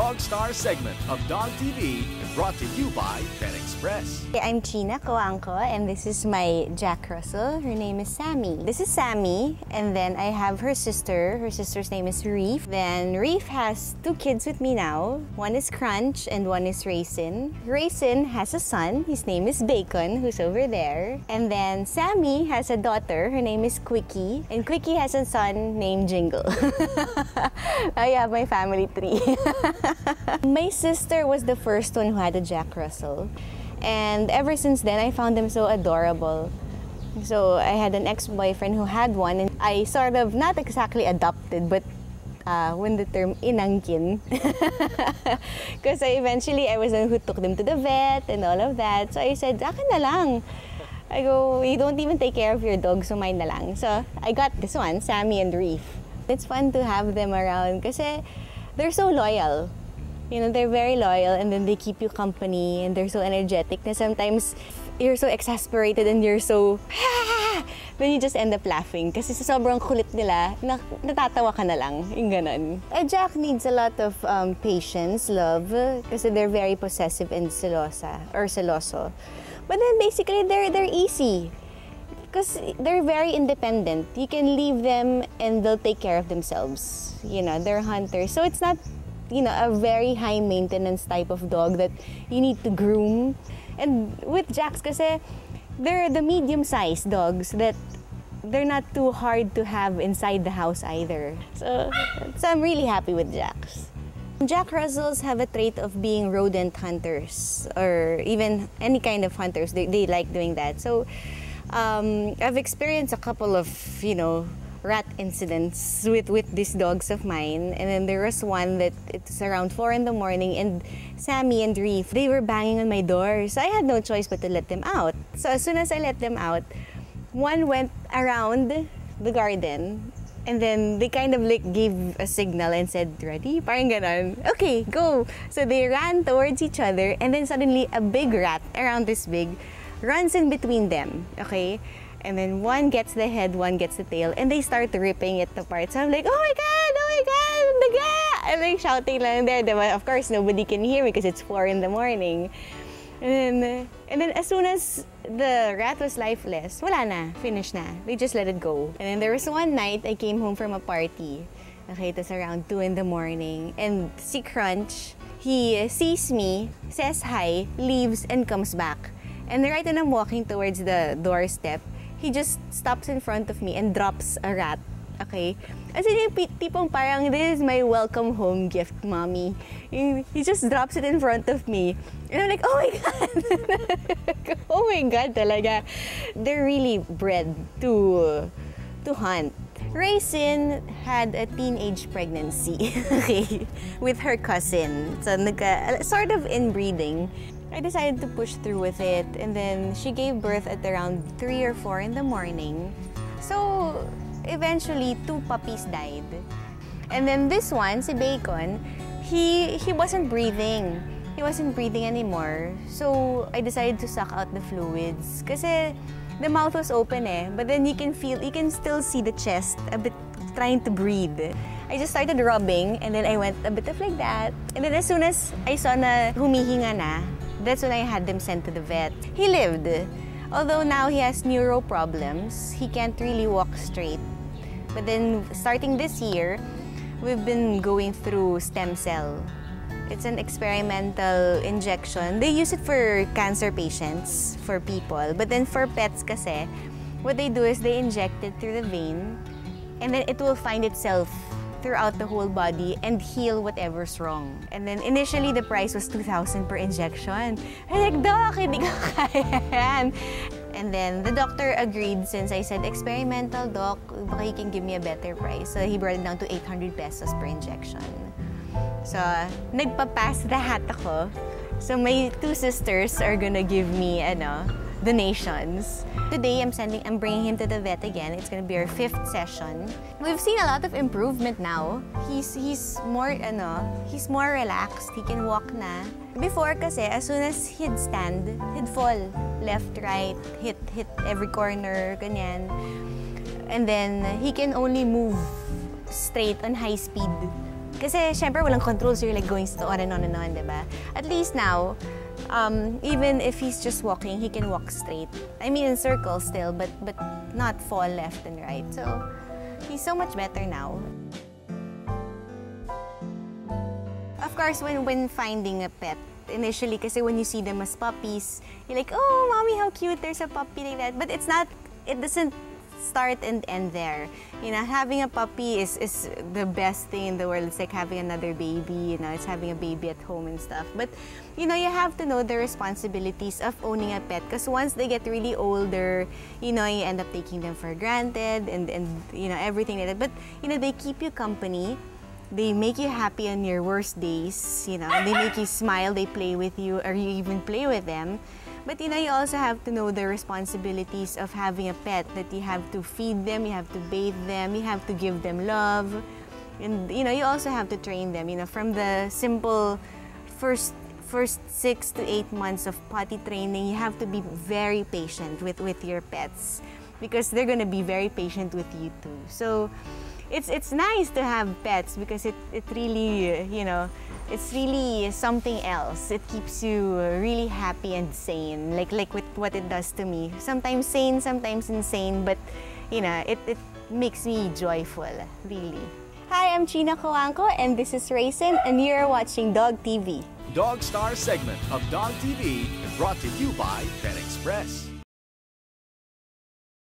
dogSTAR segment of Dog TV, brought to you by Pet Express. I'm Cojuangco, and this is my Jack Russell. Her name is Sammy. This is Sammy, and then I have her sister. Her sister's name is Reef. Then Reef has 2 kids with me now. One is Crunch and one is Raisin. Raisin has a son. His name is Bacon, who's over there. And then Sammy has a daughter. Her name is Quickie. And Quickie has a son named Jingle. I have my family tree. My sister was the first one who had a Jack Russell. And ever since then, I found them so adorable. So I had an ex-boyfriend who had one, and I sort of, not exactly adopted, but when the term inangkin. Because eventually I was the one who took them to the vet and all of that. So I said, akin na lang. I go, you don't even take care of your dog, so mine na lang. So I got this one, Sammy and Reef. It's fun to have them around kasi they're so loyal. You know, they're very loyal, and then they keep you company, and they're so energetic na sometimes you're so exasperated and you're so then you just end up laughing kasi sa sobrang kulit nila, natatawa ka na lang, yung ganon. A Jack needs a lot of patience, love, kasi they're very possessive and seloso. But then basically they're easy because they're very independent. You can leave them and they'll take care of themselves. You know, they're hunters. So it's not, you know, a very high maintenance type of dog that you need to groom. And with Jacks kasi, they're the medium-sized dogs that they're not too hard to have inside the house either. So I'm really happy with Jacks. Jack Russells have a trait of being rodent hunters, or even any kind of hunters. They like doing that. So I've experienced a couple of, you know, rat incidents with these dogs of mine, and then there was one that it's around 4 in the morning, and Sammy and Reef, they were banging on my door, so I had no choice but to let them out. So as soon as I let them out, one went around the garden, and then they kind of like gave a signal and said, ready? Parang ganon. Okay, go! So they ran towards each other, and then suddenly a big rat, around this big, runs in between them, okay? And then one gets the head, one gets the tail, and they start ripping it apart. So I'm like, oh my God, the guy! I'm like shouting lang there. Of course, nobody can hear me because it's 4 in the morning. And then as soon as the rat was lifeless, wala na, finished na. They just let it go. And then there was one night, I came home from a party. Okay, it was around 2 in the morning. And si Crunch, he sees me, says hi, leaves, and comes back. And right when I'm walking towards the doorstep, he just stops in front of me and drops a rat, okay? As in yung tipong parang, this is my welcome home gift, mommy. He just drops it in front of me. And I'm like, oh my God! Oh my God talaga. They're really bred to hunt. Raisin had a teenage pregnancy, okay, with her cousin. So sort of inbreeding. I decided to push through with it, and then she gave birth at around 3 or 4 in the morning. So eventually 2 puppies died. And then this one, si Bacon, he wasn't breathing. He wasn't breathing anymore. So I decided to suck out the fluids. Kasi the mouth was open but then you can still see the chest a bit trying to breathe. I just started rubbing, and then I went a bit of like that. And then as soon as I saw na humihinga na, that's when I had them sent to the vet. He lived. Although now he has neuro problems, he can't really walk straight. But then starting this year, we've been going through stem cell. It's an experimental injection. They use it for cancer patients, for people. But then for pets kasi, what they do is they inject it through the vein, and then it will find itself throughout the whole body and heal whatever's wrong. And then initially, the price was 2,000 per injection. I'm like, Doc, hindi ko kaya yan. And then the doctor agreed, since I said, experimental, Doc, baka you can give me a better price. So he brought it down to 800 pesos per injection. So nagpa-pass the hat ako. So my 2 sisters are gonna give me, donations. Today, I'm bringing him to the vet again. It's gonna be our 5th session. We've seen a lot of improvement now. He's more relaxed. He can walk na. Before kasi, as soon as he'd stand, he'd fall. Left, right, hit every corner, ganyan. And then, he can only move straight on high speed. Kasi syempre walang control, so you're like going on and on and on, diba? At least now, even if he's just walking, he can walk straight. I mean, in circles still, but not fall left and right. So he's so much better now. Of course, when finding a pet, initially, kasi when you see them as puppies, you're like, oh, mommy, how cute, there's a puppy like that. But it doesn't start and end there. You know, having a puppy is the best thing in the world. It's like having another baby, you know, it's having a baby at home and stuff. But, you know, you have to know the responsibilities of owning a pet, because once they get really older, you know, you end up taking them for granted and you know, everything like that. But, you know, they keep you company. They make you happy on your worst days, you know, they make you smile, they play with you, or you even play with them. But, you know, you also have to know the responsibilities of having a pet, that you have to feed them, you have to bathe them, you have to give them love. And, you know, you also have to train them, you know, from the simple first 6 to 8 months of potty training, you have to be very patient with your pets, because they're gonna be very patient with you too. So it's nice to have pets, because it really, you know, it's really something else. It keeps you really happy and sane, like with what it does to me. Sometimes sane, sometimes insane, but, you know, it makes me joyful, really. Hi, I'm Gina Cojuangco, and this is Raisin, and you're watching Dog TV. dogSTAR segment of Dog TV brought to you by Pet Express.